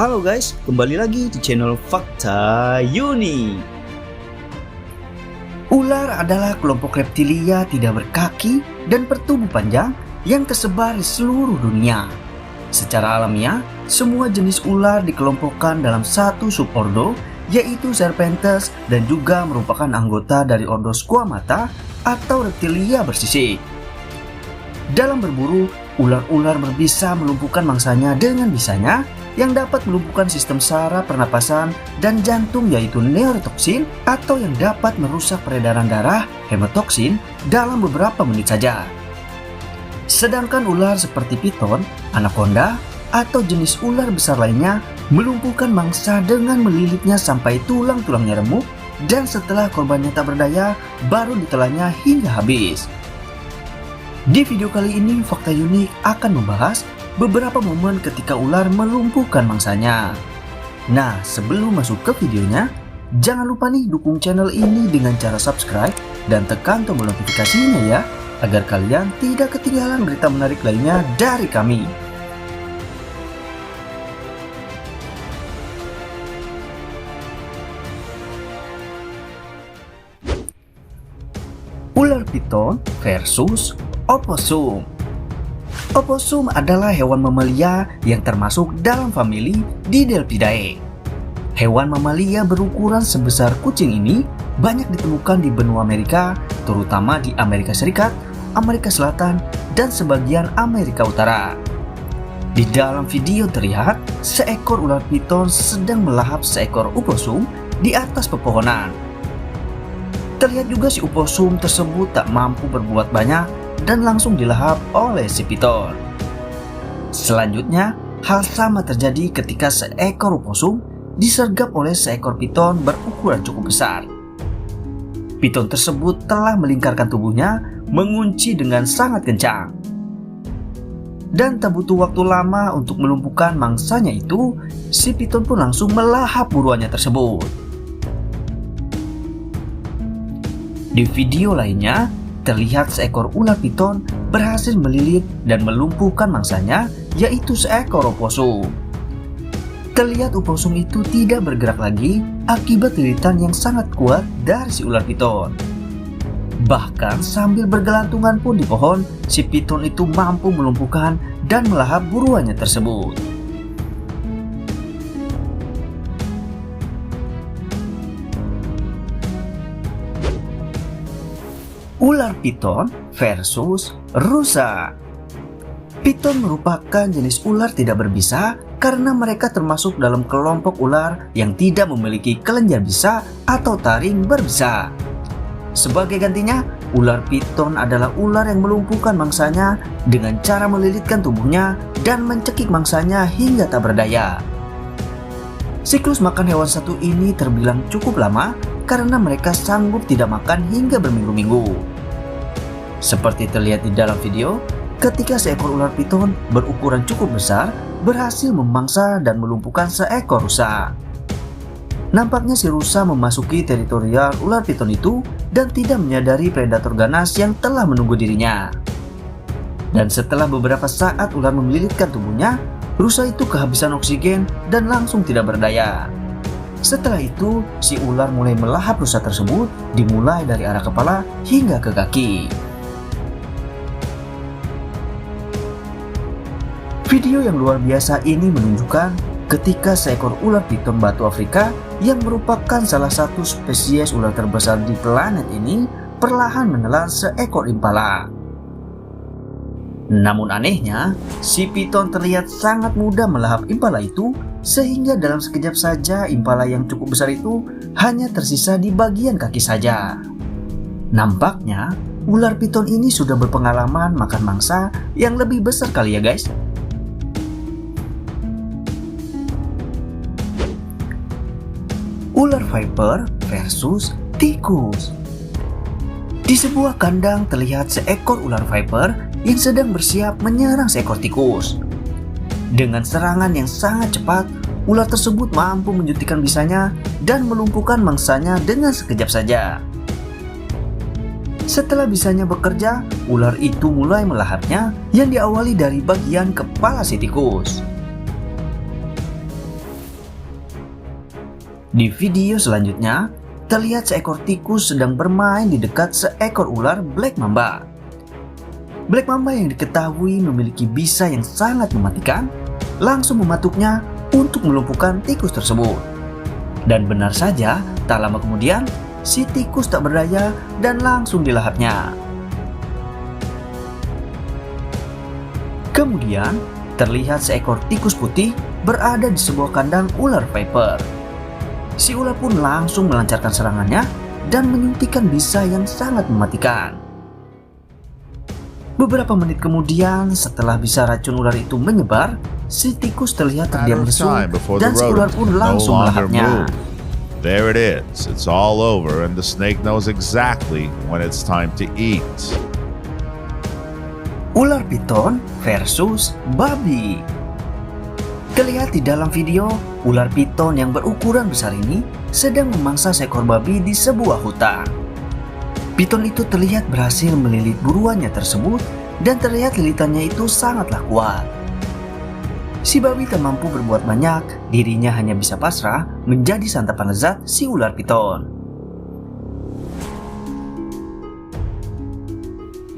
Halo guys, kembali lagi di channel Fakta Uni. Ular adalah kelompok reptilia tidak berkaki dan bertubuh panjang yang tersebar di seluruh dunia. Secara alamiah, semua jenis ular dikelompokkan dalam satu subordo, yaitu Serpentes, dan juga merupakan anggota dari ordo Squamata atau reptilia bersisik. Dalam berburu, ular-ular berbisa melumpuhkan mangsanya dengan bisanya yang dapat melumpuhkan sistem saraf pernapasan dan jantung, yaitu neurotoksin, atau yang dapat merusak peredaran darah hemotoksin dalam beberapa menit saja. Sedangkan ular seperti piton, anaconda, atau jenis ular besar lainnya melumpuhkan mangsa dengan melilitnya sampai tulang-tulangnya remuk, dan setelah korbannya tak berdaya baru ditelannya hingga habis. Di video kali ini Fakta Unik akan membahas beberapa momen ketika ular melumpuhkan mangsanya. Nah, sebelum masuk ke videonya, jangan lupa nih dukung channel ini dengan cara subscribe dan tekan tombol notifikasinya ya, agar kalian tidak ketinggalan berita menarik lainnya dari kami. Ular piton versus opossum. Opossum adalah hewan mamalia yang termasuk dalam famili Didelphidae. Hewan mamalia berukuran sebesar kucing ini banyak ditemukan di benua Amerika, terutama di Amerika Serikat, Amerika Selatan, dan sebagian Amerika Utara. Di dalam video terlihat seekor ular piton sedang melahap seekor opossum di atas pepohonan. Terlihat juga si opossum tersebut tak mampu berbuat banyak dan langsung dilahap oleh si piton. Selanjutnya, hal sama terjadi ketika seekor opossum disergap oleh seekor piton berukuran cukup besar. Piton tersebut telah melingkarkan tubuhnya, mengunci dengan sangat kencang. Dan tak butuh waktu lama untuk melumpuhkan mangsanya itu, si piton pun langsung melahap buruannya tersebut. Di video lainnya, terlihat seekor ular piton berhasil melilit dan melumpuhkan mangsanya, yaitu seekor opossum. Terlihat opossum itu tidak bergerak lagi akibat lilitan yang sangat kuat dari si ular piton. Bahkan sambil bergelantungan pun di pohon, si piton itu mampu melumpuhkan dan melahap buruannya tersebut. Ular piton versus rusa. Piton merupakan jenis ular tidak berbisa karena mereka termasuk dalam kelompok ular yang tidak memiliki kelenjar bisa atau taring berbisa. Sebagai gantinya, ular piton adalah ular yang melumpuhkan mangsanya dengan cara melilitkan tubuhnya dan mencekik mangsanya hingga tak berdaya. Siklus makan hewan satu ini terbilang cukup lama karena mereka sanggup tidak makan hingga berminggu-minggu. Seperti terlihat di dalam video, ketika seekor ular piton berukuran cukup besar berhasil memangsa dan melumpuhkan seekor rusa. Nampaknya si rusa memasuki teritorial ular piton itu dan tidak menyadari predator ganas yang telah menunggu dirinya. Dan setelah beberapa saat ular melilitkan tubuhnya, rusa itu kehabisan oksigen dan langsung tidak berdaya. Setelah itu, si ular mulai melahap rusa tersebut dimulai dari arah kepala hingga ke kaki. Video yang luar biasa ini menunjukkan ketika seekor ular piton batu Afrika yang merupakan salah satu spesies ular terbesar di planet ini perlahan menelan seekor impala. Namun anehnya, si piton terlihat sangat mudah melahap impala itu sehingga dalam sekejap saja impala yang cukup besar itu hanya tersisa di bagian kaki saja. Nampaknya ular piton ini sudah berpengalaman makan mangsa yang lebih besar kali ya guys. Ular viper versus tikus. Di sebuah kandang terlihat seekor ular viper yang sedang bersiap menyerang seekor tikus. Dengan serangan yang sangat cepat, ular tersebut mampu menjuntikkan bisanya dan melumpuhkan mangsanya dengan sekejap saja. Setelah bisanya bekerja, ular itu mulai melahapnya yang diawali dari bagian kepala si tikus. Di video selanjutnya, terlihat seekor tikus sedang bermain di dekat seekor ular Black Mamba. Black Mamba yang diketahui memiliki bisa yang sangat mematikan, langsung mematuknya untuk melumpuhkan tikus tersebut. Dan benar saja, tak lama kemudian, si tikus tak berdaya dan langsung dilahapnya. Kemudian, terlihat seekor tikus putih berada di sebuah kandang ular viper. Si ular pun langsung melancarkan serangannya dan menyuntikkan bisa yang sangat mematikan. Beberapa menit kemudian, setelah bisa racun ular itu menyebar, si tikus terlihat terdiam lesu dan si ular pun langsung melahapnya. There it is. It's all over and the snake knows exactly when it's time to eat. Ular piton versus babi. Terlihat di dalam video, ular piton yang berukuran besar ini sedang memangsa seekor babi di sebuah hutan. Piton itu terlihat berhasil melilit buruannya tersebut dan terlihat lilitannya itu sangatlah kuat. Si babi tak mampu berbuat banyak, dirinya hanya bisa pasrah menjadi santapan lezat si ular piton.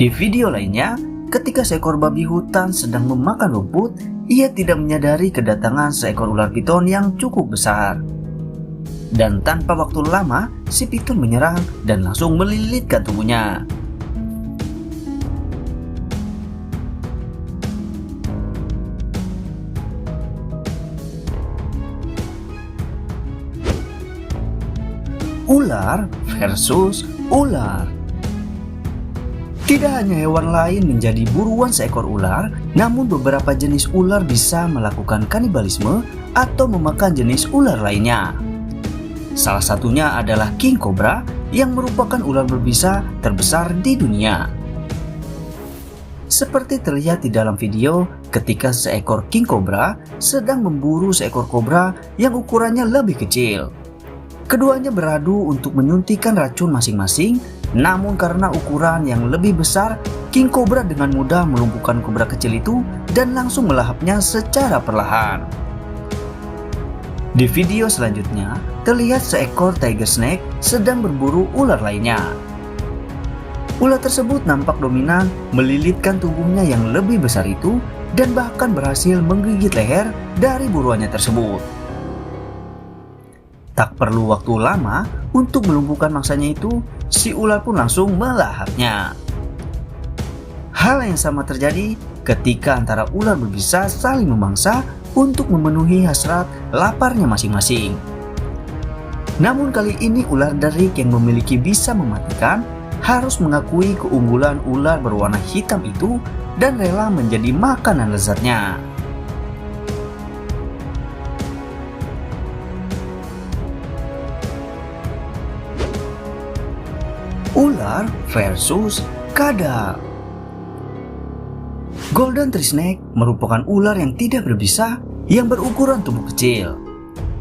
Di video lainnya, ketika seekor babi hutan sedang memakan rumput, ia tidak menyadari kedatangan seekor ular piton yang cukup besar. Dan tanpa waktu lama, si piton menyerang dan langsung melilitkan tubuhnya. Ular versus ular. Tidak hanya hewan lain menjadi buruan seekor ular, namun beberapa jenis ular bisa melakukan kanibalisme atau memakan jenis ular lainnya. Salah satunya adalah king cobra yang merupakan ular berbisa terbesar di dunia. Seperti terlihat di dalam video ketika seekor king cobra sedang memburu seekor kobra yang ukurannya lebih kecil. Keduanya beradu untuk menyuntikkan racun masing-masing. Namun karena ukuran yang lebih besar, king cobra dengan mudah melumpuhkan kobra kecil itu dan langsung melahapnya secara perlahan. Di video selanjutnya, terlihat seekor tiger snake sedang berburu ular lainnya. Ular tersebut nampak dominan melilitkan tubuhnya yang lebih besar itu dan bahkan berhasil menggigit leher dari buruannya tersebut. Tak perlu waktu lama untuk melumpuhkan mangsanya itu, si ular pun langsung melahapnya. Hal yang sama terjadi ketika antara ular berbisa saling memangsa untuk memenuhi hasrat laparnya masing-masing. Namun kali ini ular derik yang memiliki bisa mematikan harus mengakui keunggulan ular berwarna hitam itu dan rela menjadi makanan lezatnya. Ular versus kadal. Golden tree snake merupakan ular yang tidak berbisa yang berukuran tubuh kecil.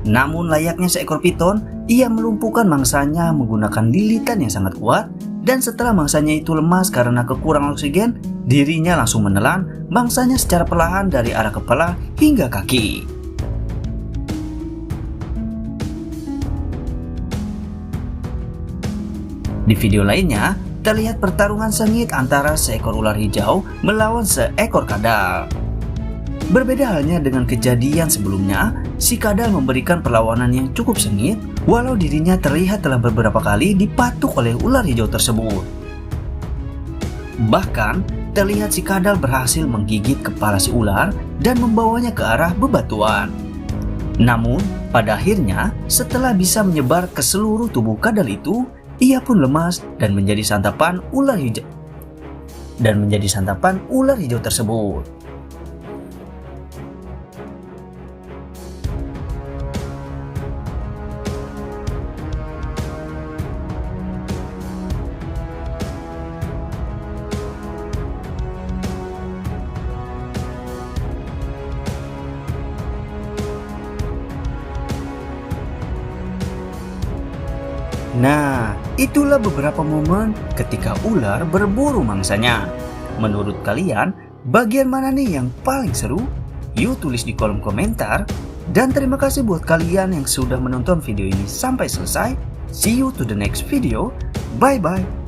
Namun layaknya seekor piton, ia melumpuhkan mangsanya menggunakan lilitan yang sangat kuat dan setelah mangsanya itu lemas karena kekurangan oksigen, dirinya langsung menelan mangsanya secara perlahan dari arah kepala hingga kaki. Di video lainnya, terlihat pertarungan sengit antara seekor ular hijau melawan seekor kadal. Berbeda halnya dengan kejadian sebelumnya, si kadal memberikan perlawanan yang cukup sengit, walau dirinya terlihat telah beberapa kali dipatuk oleh ular hijau tersebut. Bahkan, terlihat si kadal berhasil menggigit kepala si ular dan membawanya ke arah bebatuan. Namun, pada akhirnya, setelah bisa menyebar ke seluruh tubuh kadal itu, ia pun lemas dan menjadi santapan ular hijau tersebut. Nah, itulah beberapa momen ketika ular berburu mangsanya. Menurut kalian, bagian mana nih yang paling seru? Yuk tulis di kolom komentar. Dan terima kasih buat kalian yang sudah menonton video ini sampai selesai. See you to the next video. Bye bye.